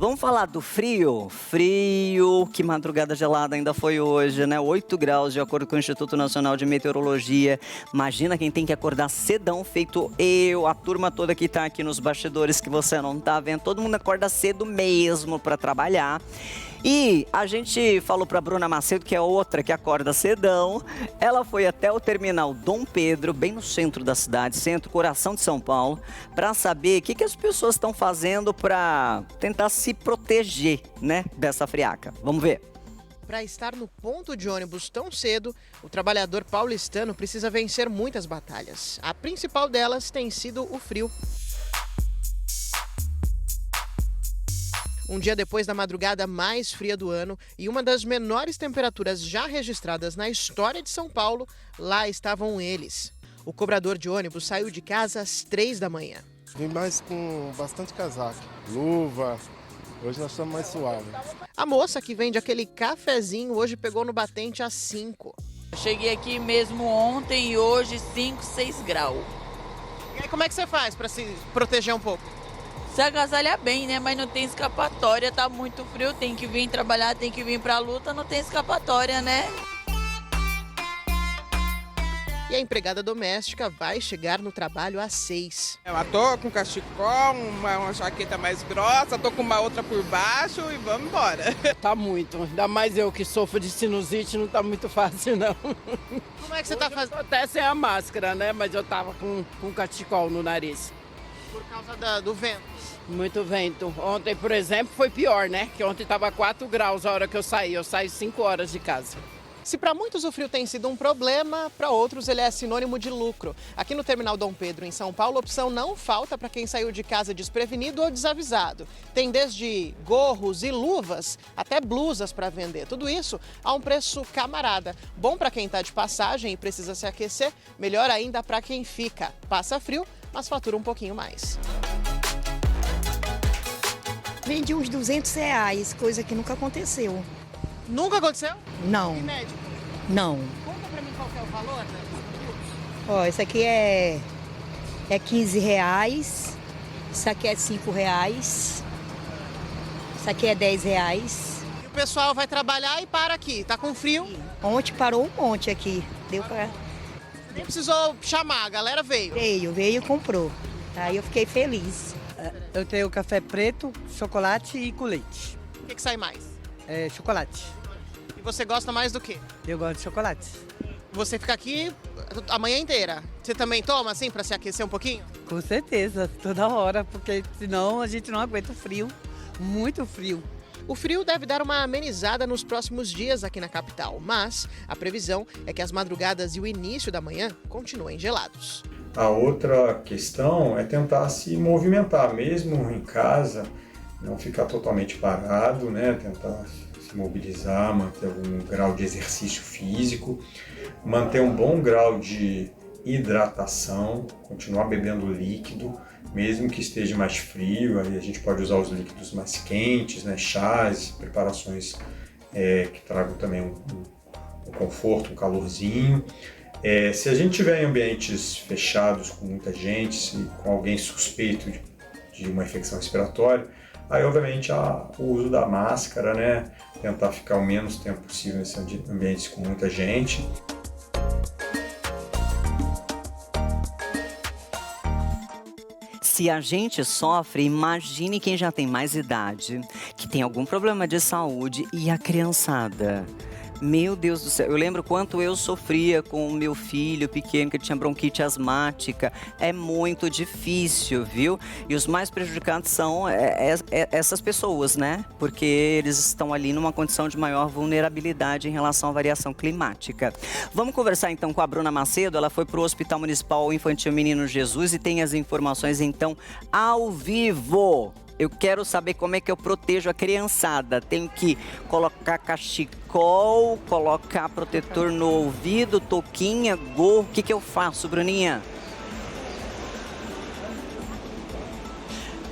Vamos falar do frio? Frio, que madrugada gelada ainda foi hoje, né? 8 graus, de acordo com o Instituto Nacional de Meteorologia. Imagina quem tem que acordar cedão, feito eu, a turma toda que tá aqui nos bastidores que você não tá vendo. Todo mundo acorda cedo mesmo para trabalhar. E a gente falou para Bruna Macedo, que é outra que acorda cedão. Ela foi até o terminal Dom Pedro, bem no centro da cidade, centro, coração de São Paulo, para saber o que as pessoas estão fazendo para tentar se proteger, né, dessa friaca. Vamos ver. Para estar no ponto de ônibus tão cedo, o trabalhador paulistano precisa vencer muitas batalhas. A principal delas tem sido o frio. Um dia depois da madrugada mais fria do ano e uma das menores temperaturas já registradas na história de São Paulo, lá estavam eles. O cobrador de ônibus saiu de casa às 3 da manhã. Vim mais com bastante casaco, luva. Hoje nós estamos mais suaves. A moça que vende aquele cafezinho hoje pegou no batente às 5. Cheguei aqui mesmo ontem e hoje 5, 6 graus. E aí como é que você faz para se proteger um pouco? Se agasalha bem, né? Mas não tem escapatória, tá muito frio, tem que vir trabalhar, tem que vir pra luta, não tem escapatória, né? E a empregada doméstica vai chegar no trabalho às 6. Eu tô com cachecol, uma jaqueta mais grossa, tô com uma outra por baixo e vamos embora. Tá muito, ainda mais eu que sofro de sinusite, não tá muito fácil não. Como é que você tá fazendo? Até sem a máscara, né? Mas eu tava com cachecol no nariz. Por causa do vento. Muito vento. Ontem, por exemplo, foi pior, né? Que ontem tava 4 graus a hora que eu saí. Eu saio 5 horas de casa. Se para muitos o frio tem sido um problema, para outros ele é sinônimo de lucro. Aqui no Terminal Dom Pedro, em São Paulo, a opção não falta para quem saiu de casa desprevenido ou desavisado. Tem desde gorros e luvas até blusas para vender. Tudo isso a um preço camarada. Bom para quem está de passagem e precisa se aquecer, melhor ainda para quem fica. Passa frio, mas fatura um pouquinho mais. Vendi uns R$200, coisa que nunca aconteceu. Nunca aconteceu? Não, Inédito. não. Conta pra mim qual que é o valor, né? Ó, isso aqui é R$15, isso aqui é R$5, isso aqui é R$10. E o pessoal vai trabalhar e para aqui, tá com frio? Ontem parou um monte aqui, deu pra... Nem precisou chamar, a galera veio. Veio e comprou. Aí eu fiquei feliz. Eu tenho café preto, chocolate e com leite. O que sai mais? Chocolate. E você gosta mais do quê? Eu gosto de chocolate. Você fica aqui a manhã inteira. Você também toma assim para se aquecer um pouquinho? Com certeza, toda hora, porque senão a gente não aguenta o frio. Muito frio. O frio deve dar uma amenizada nos próximos dias aqui na capital, mas a previsão é que as madrugadas e o início da manhã continuem gelados. A outra questão é tentar se movimentar, mesmo em casa, não ficar totalmente parado, né? Tentar se mobilizar, manter algum grau de exercício físico, manter um bom grau de hidratação, continuar bebendo líquido, mesmo que esteja mais frio. Aí a gente pode usar os líquidos mais quentes, né? Chás, preparações que tragam também um conforto, um calorzinho. Se a gente tiver em ambientes fechados, com muita gente, com alguém suspeito de uma infecção respiratória, aí obviamente o uso da máscara, né? Tentar ficar o menos tempo possível nesses ambientes com muita gente. Se a gente sofre, imagine quem já tem mais idade, que tem algum problema de saúde e a criançada. Meu Deus do céu, eu lembro quanto eu sofria com o meu filho pequeno que tinha bronquite asmática. É muito difícil, viu? E os mais prejudicados são essas pessoas, né? Porque eles estão ali numa condição de maior vulnerabilidade em relação à variação climática. Vamos conversar então com a Bruna Macedo. Ela foi para o Hospital Municipal Infantil Menino Jesus e tem as informações então ao vivo. Eu quero saber como é que eu protejo a criançada. Tenho que colocar cachecol, colocar protetor no ouvido, touquinha, gorro. O que eu faço, Bruninha?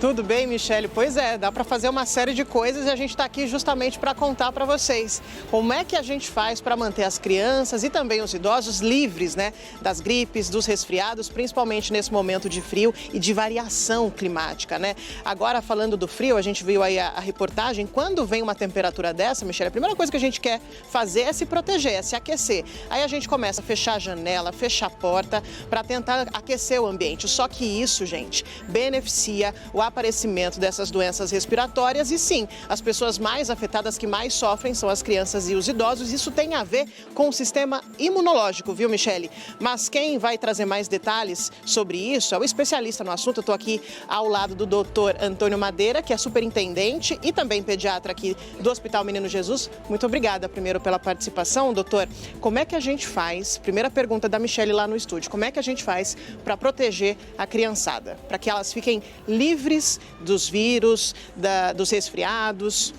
Tudo bem, Michele? Pois é, dá para fazer uma série de coisas e a gente está aqui justamente para contar para vocês como é que a gente faz para manter as crianças e também os idosos livres, né, das gripes, dos resfriados, principalmente nesse momento de frio e de variação climática, né? Agora, falando do frio, a gente viu aí a reportagem, quando vem uma temperatura dessa, Michele, a primeira coisa que a gente quer fazer é se proteger, é se aquecer. Aí a gente começa a fechar a janela, fechar a porta para tentar aquecer o ambiente. Só que isso, gente, beneficia o aparecimento dessas doenças respiratórias e sim, as pessoas mais afetadas que mais sofrem são as crianças e os idosos. Isso tem a ver com o sistema imunológico, viu, Michele? Mas quem vai trazer mais detalhes sobre isso é o especialista no assunto. Eu estou aqui ao lado do doutor Antônio Madeira, que é superintendente e também pediatra aqui do Hospital Menino Jesus. Muito obrigada primeiro pela participação, doutor. Como é que a gente faz, primeira pergunta da Michele lá no estúdio, como é que a gente faz para proteger a criançada, para que elas fiquem livres dos vírus, dos resfriados?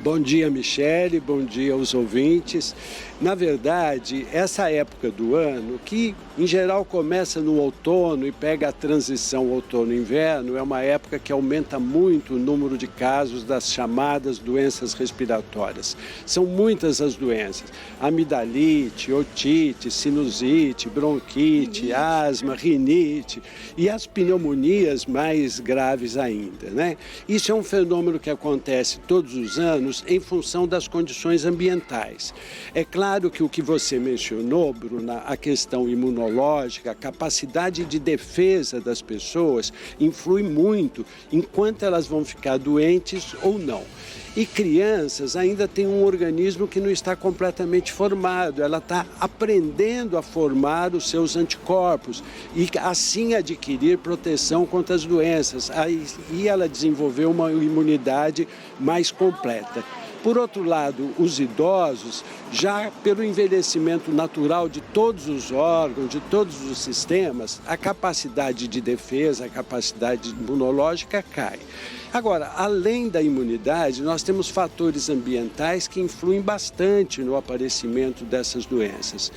Bom dia, Michele, bom dia aos ouvintes. Na verdade, essa época do ano, que em geral começa no outono e pega a transição outono-inverno, é uma época que aumenta muito o número de casos das chamadas doenças respiratórias. São muitas as doenças: amidalite, otite, sinusite, bronquite, asma, rinite e as pneumonias mais graves ainda, né? Isso é um fenômeno que acontece todos os anos em função das condições ambientais. É claro que o que você mencionou, Bruna, a questão imunológica, a capacidade de defesa das pessoas influi muito em quanto elas vão ficar doentes ou não. E crianças ainda têm um organismo que não está completamente formado, ela está aprendendo a formar os seus anticorpos e assim adquirir proteção contra as doenças, e ela desenvolver uma imunidade mais completa. Por outro lado, os idosos, já pelo envelhecimento natural de todos os órgãos, de todos os sistemas, a capacidade de defesa, a capacidade imunológica cai. Agora, além da imunidade, nós temos fatores ambientais que influem bastante no aparecimento dessas doenças.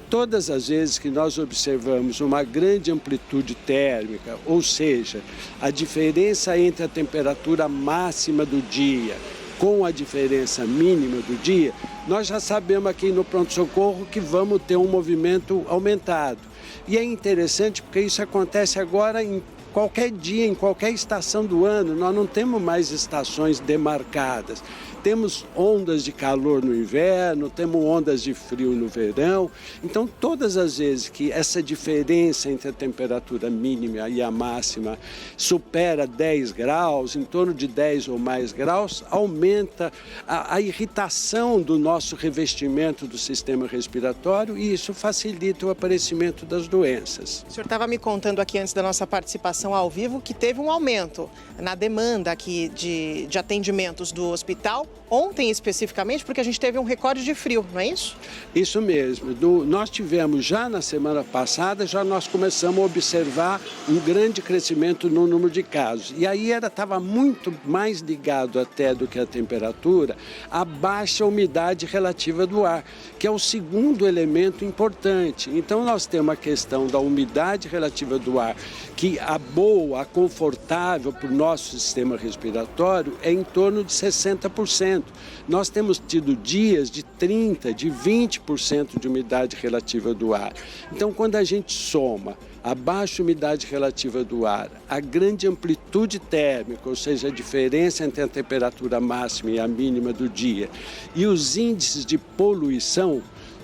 Todas as vezes que nós observamos uma grande amplitude térmica, ou seja, a diferença entre a temperatura máxima do dia com a diferença mínima do dia, nós já sabemos aqui no pronto-socorro que vamos ter um movimento aumentado. E é interessante porque isso acontece agora em qualquer dia, em qualquer estação do ano. Nós não temos mais estações demarcadas. Temos ondas de calor no inverno, temos ondas de frio no verão. Então, todas as vezes que essa diferença entre a temperatura mínima e a máxima supera 10 graus, em torno de 10 ou mais graus, aumenta a irritação do nosso revestimento do sistema respiratório e isso facilita o aparecimento das doenças. O senhor estava me contando aqui antes da nossa participação ao vivo que teve um aumento na demanda aqui de atendimentos do hospital, ontem especificamente, porque a gente teve um recorde de frio, não é isso? Isso mesmo. Nós tivemos já na semana passada, nós começamos a observar um grande crescimento no número de casos. E aí estava muito mais ligado até do que a temperatura, a baixa umidade relativa do ar, que é o segundo elemento importante. Então nós temos a questão da umidade relativa do ar, que a boa, a confortável para o nosso sistema respiratório é em torno de 60%. Nós temos tido dias de 30%, de 20% de umidade relativa do ar. Então, quando a gente soma a baixa umidade relativa do ar, a grande amplitude térmica, ou seja, a diferença entre a temperatura máxima e a mínima do dia, e os índices de poluição,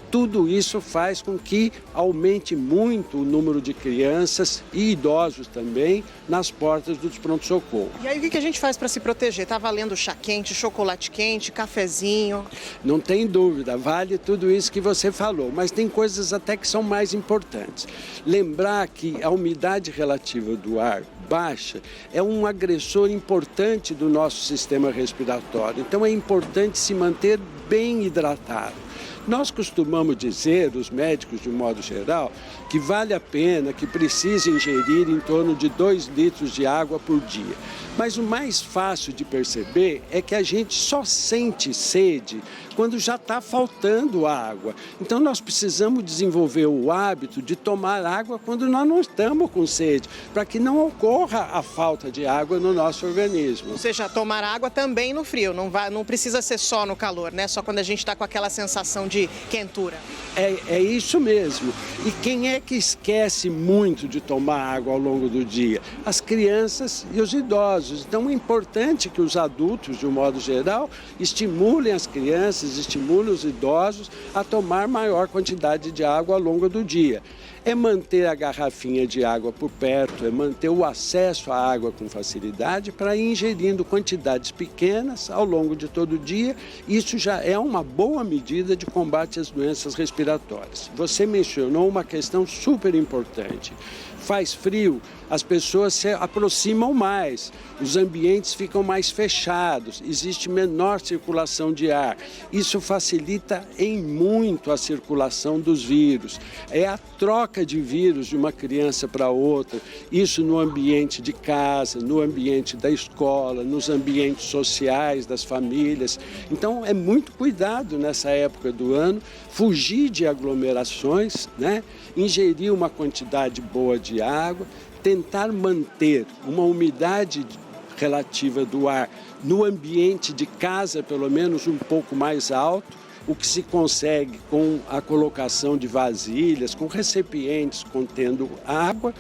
tudo isso faz com que aumente muito o número de crianças e idosos também nas portas dos pronto-socorro. E aí o que a gente faz para se proteger? Está valendo chá quente, chocolate quente, cafezinho? Não tem dúvida, vale tudo isso que você falou, mas tem coisas até que são mais importantes. Lembrar que a umidade relativa do ar baixa é um agressor importante do nosso sistema respiratório, então é importante se manter bem hidratado. Nós costumamos dizer, os médicos de um modo geral, que vale a pena, que precisa ingerir em torno de 2 litros de água por dia. Mas o mais fácil de perceber é que a gente só sente sede quando já está faltando água. Então nós precisamos desenvolver o hábito de tomar água quando nós não estamos com sede, para que não ocorra a falta de água no nosso organismo. Ou seja, tomar água também no frio, não precisa ser só no calor, né? Só quando a gente está com aquela sensação de quentura. É isso mesmo. E quem é que esquece muito de tomar água ao longo do dia? As crianças e os idosos. Então é importante que os adultos, de um modo geral, estimulem as crianças, estimulem os idosos a tomar maior quantidade de água ao longo do dia. É manter a garrafinha de água por perto, é manter o acesso à água com facilidade para ir ingerindo quantidades pequenas ao longo de todo o dia. Isso já é uma boa medida de combate às doenças respiratórias. Você mencionou uma questão super importante. Faz frio, as pessoas se aproximam mais, os ambientes ficam mais fechados, existe menor circulação de ar. Isso facilita em muito a circulação dos vírus. É a troca de vírus de uma criança para outra, isso no ambiente de casa, no ambiente da escola, nos ambientes sociais das famílias. Então é muito cuidado nessa época do ano, fugir de aglomerações, né? Ingerir uma quantidade boa de água, tentar manter uma umidade relativa do ar no ambiente de casa, pelo menos um pouco mais alto, o que se consegue com a colocação de vasilhas, com recipientes contendo água.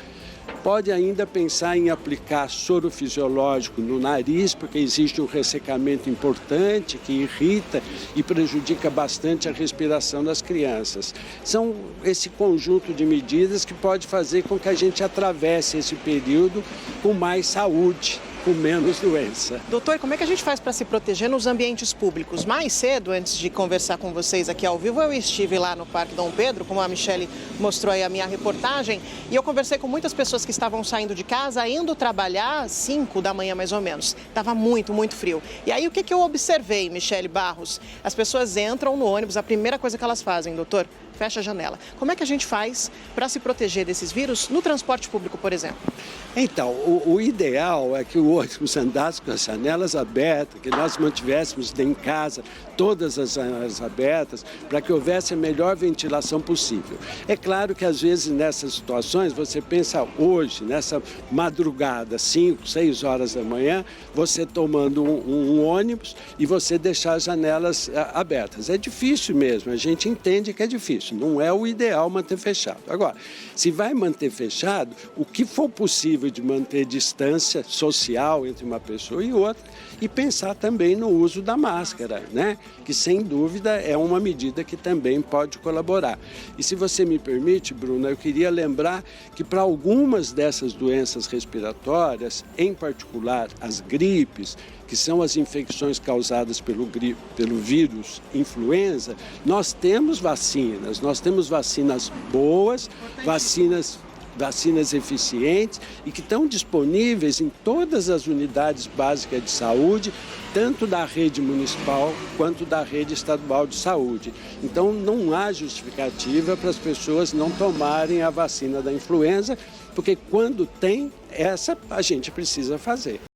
Pode ainda pensar em aplicar soro fisiológico no nariz, porque existe um ressecamento importante que irrita e prejudica bastante a respiração das crianças. São esse conjunto de medidas que pode fazer com que a gente atravesse esse período com mais saúde, com menos doença. Doutor, como é que a gente faz para se proteger nos ambientes públicos? Mais cedo, antes de conversar com vocês aqui ao vivo, eu estive lá no Parque Dom Pedro, como a Michele mostrou aí a minha reportagem, e eu conversei com muitas pessoas que estavam saindo de casa, indo trabalhar às 5 da manhã mais ou menos. Estava muito, muito frio. E aí o que eu observei, Michele Barros? As pessoas entram no ônibus, a primeira coisa que elas fazem, doutor, fecha a janela. Como é que a gente faz para se proteger desses vírus no transporte público, por exemplo? Então, o ideal é que o ônibus andasse com as janelas abertas, que nós mantivéssemos em casa todas as janelas abertas, para que houvesse a melhor ventilação possível. É claro que às vezes nessas situações, você pensa hoje, nessa madrugada, 5, 6 horas da manhã, você tomando um ônibus e você deixar as janelas abertas. É difícil mesmo, a gente entende que é difícil, não é o ideal manter fechado. Agora, se vai manter fechado, o que for possível de manter distância social entre uma pessoa e outra e pensar também no uso da máscara, né? Que sem dúvida é uma medida que também pode colaborar. E se você me permite, Bruna, eu queria lembrar que para algumas dessas doenças respiratórias, em particular as gripes, que são as infecções causadas pelo vírus influenza, nós temos vacinas boas, vacinas eficientes e que estão disponíveis em todas as unidades básicas de saúde, tanto da rede municipal quanto da rede estadual de saúde. Então, não há justificativa para as pessoas não tomarem a vacina da influenza, porque quando tem, essa a gente precisa fazer.